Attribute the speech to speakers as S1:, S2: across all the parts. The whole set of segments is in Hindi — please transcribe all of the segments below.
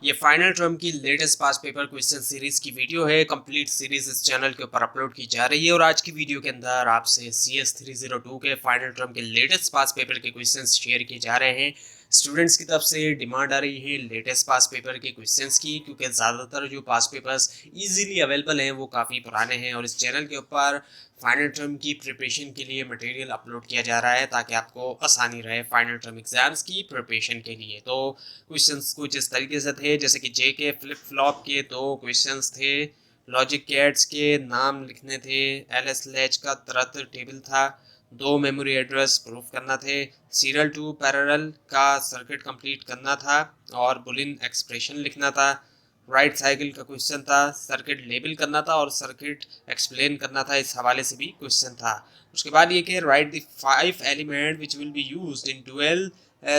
S1: ये फाइनल टर्म की लेटेस्ट पास पेपर क्वेश्चन सीरीज की वीडियो है। कंप्लीट सीरीज इस चैनल के ऊपर अपलोड की जा रही है और आज की वीडियो के अंदर आपसे CS 302 के फाइनल टर्म के लेटेस्ट पास पेपर के क्वेश्चंस शेयर किए जा रहे हैं। स्टूडेंट्स की तरफ से डिमांड आ रही है लेटेस्ट पास पेपर के क्वेश्चंस की, क्योंकि ज़्यादातर जो पास पेपर्स इजीली अवेलेबल हैं वो काफ़ी पुराने हैं और इस चैनल के ऊपर फाइनल टर्म की प्रिपरेशन के लिए मटेरियल अपलोड किया जा रहा है ताकि आपको आसानी रहे फाइनल टर्म एग्जाम्स की प्रिपरेशन के लिए। तो क्वेश्चंस कुछ इस तरीके से थे, जैसे कि जे के फ्लिप फ्लॉप के 2 क्वेश्चंस थे, लॉजिक कैट्स के नाम लिखने थे, एलएस लैच का तरत टेबल था, 2 मेमोरी एड्रेस प्रूफ करना थे, सीरियल टू पैरेलल का सर्किट कंप्लीट करना था और बुलियन एक्सप्रेशन लिखना था, राइट साइकिल का क्वेश्चन था, सर्किट लेबल करना था और सर्किट एक्सप्लेन करना था। इस हवाले से भी क्वेश्चन था। उसके बाद ये कि write the 5 element which will be used in dual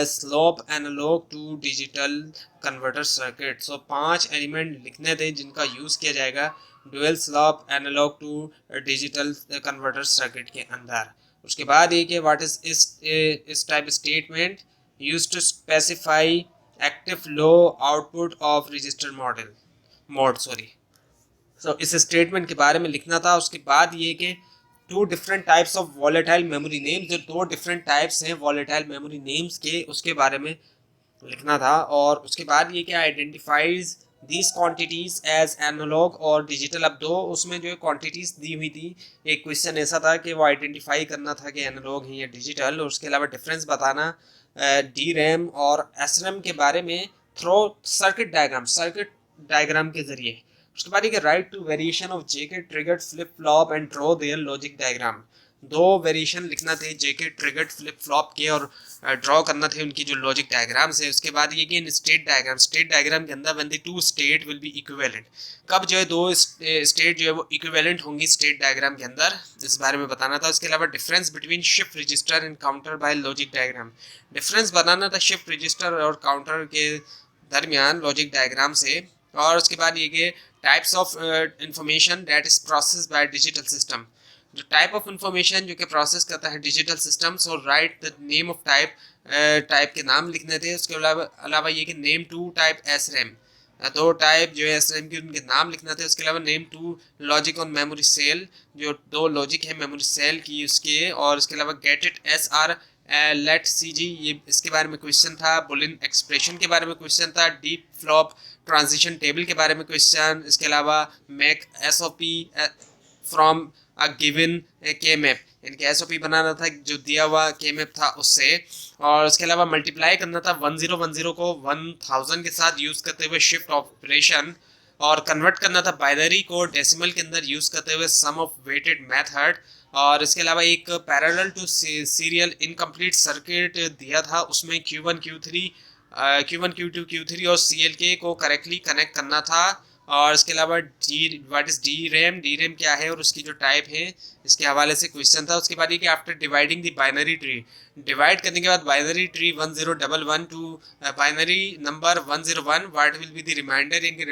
S1: slope analog to digital converter circuit. So 5 element लिखने थे जिनका यूज़ किया जाएगा dual slope analog to digital converter circuit के अंदर। उसके बाद ये कि व्हाट इज इस type statement used to specify active low output of register mode so इस स्टेटमेंट के बारे में लिखना था। उसके बाद ये कि 2 different types of volatile memory names, जो 2 डिफरेंट टाइप्स हैं वॉलेटाइल मेमोरी नेम्स के, उसके बारे में लिखना था। और उसके बाद ये कि identifies these quantities as analog और डिजिटल। अब 2 उसमें जो क्वांटिटीज दी हुई थी, एक क्वेश्चन ऐसा था कि वो आइडेंटिफाई करना था कि एनालॉग है या डिजिटल, और उसके अलावा डिफरेंस बताना डी रैम और एस रैम के बारे में थ्रो सर्किट डायग्राम के जरिए। उसके बाद ये write two variation of JK triggered flip flop and draw their logic diagram. 2 variation लिखना थे जेके ट्रिगर्ड फ्लिप फ्लॉप के और ड्रॉ करना थे उनकी जो लॉजिक डायग्राम्स है। उसके बाद ये कि इन स्टेट डायग्राम के अंदर when the 2 state will be equivalent, कब जो है 2 स्टेट जो है वो इक्विवेलेंट होंगी स्टेट डायग्राम के अंदर, इस बारे में बताना था। उसके अलावा difference between shift register and counter by logic diagram, difference बनाना था शिफ्ट रजिस्टर और काउंटर के दरमियान लॉजिक डायग्राम से। और उसके बाद ये कि types of information that is process by digital system, जो टाइप ऑफ इंफॉर्मेशन जो कि प्रोसेस करता है डिजिटल सिस्टम्स, और write the name of type के नाम लिखने थे। उसके अलावा ये कि name two type S RAM, 2 type जो है एस रैम के उनके नाम लिखना थे। उसके अलावा name two logic on memory cell, जो 2 लॉजिक है मेमोरी सेल की उसके। और उसके अलावा गेट इट एस आर लेट सी जी, ये इसके बारे में क्वेश्चन था। बुलियन एक्सप्रेशन के बारे में क्वेश्चन था। डीप फ्लॉप ट्रांजिशन टेबल के बारे में क्वेश्चन। इसके अलावा make S O P from a given K map, इनके एसओपी बनाना था जो दिया हुआ के मैप था उससे। और उसके अलावा मल्टीप्लाई करना था 1010 को 1000 के साथ यूज करते हुए शिफ्ट ऑपरेशन, और कन्वर्ट करना था बाइनरी को डेसिमल के अंदर यूज करते हुए सम ऑफ वेटेड मेथड। और इसके अलावा एक parallel to serial incomplete circuit दिया था, उसमें Q1 Q3 Q1 Q2 Q3 और CLK को करेक्टली कनेक्ट करना था। और इसके अलावा व्हाट इज डी रैम क्या है और उसकी जो टाइप है, इसके हवाले से क्वेश्चन था। उसके बाद ये कि after dividing the binary tree, divide करने के बाद binary tree 1011 to binary number 101, what will be the remainder, इनके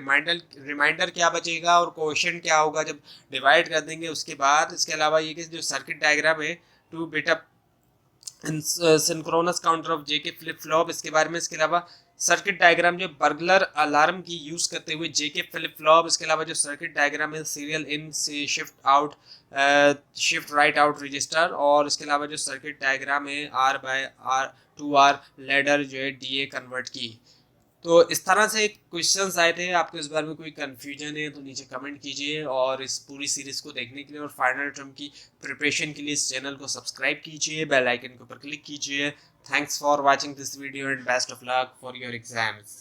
S1: रिमाइंडर क्या बचेगा और क्वोशिएंट क्या होगा जब डिवाइड कर देंगे उसके बाद। इसके अलावा ये कि जो सर्किट डायग्राम है two bit synchronous counter of JK flip flop, इसके बारे में। इसके अलावा सर्किट डायग्राम जो बर्गलर अलार्म की यूज करते हुए जेके फ्लिप फ्लॉप। इसके अलावा जो सर्किट डायग्राम है सीरियल इन से shift out shift right out register. और इसके अलावा जो सर्किट डायग्राम है R by R 2R ladder जो है DA कन्वर्ट की। तो इस तरह से क्वेश्चंस आए थे। आपको इस बारे में कोई कन्फ्यूजन है तो नीचे कमेंट कीजिए, और इस पूरी सीरीज को देखने के लिए और फाइनल टर्म की प्रिपरेशन के लिए इस चैनल को सब्सक्राइब कीजिए, बेल आइकन के ऊपर क्लिक कीजिए। Thanks for watching this video and best of luck for your exams.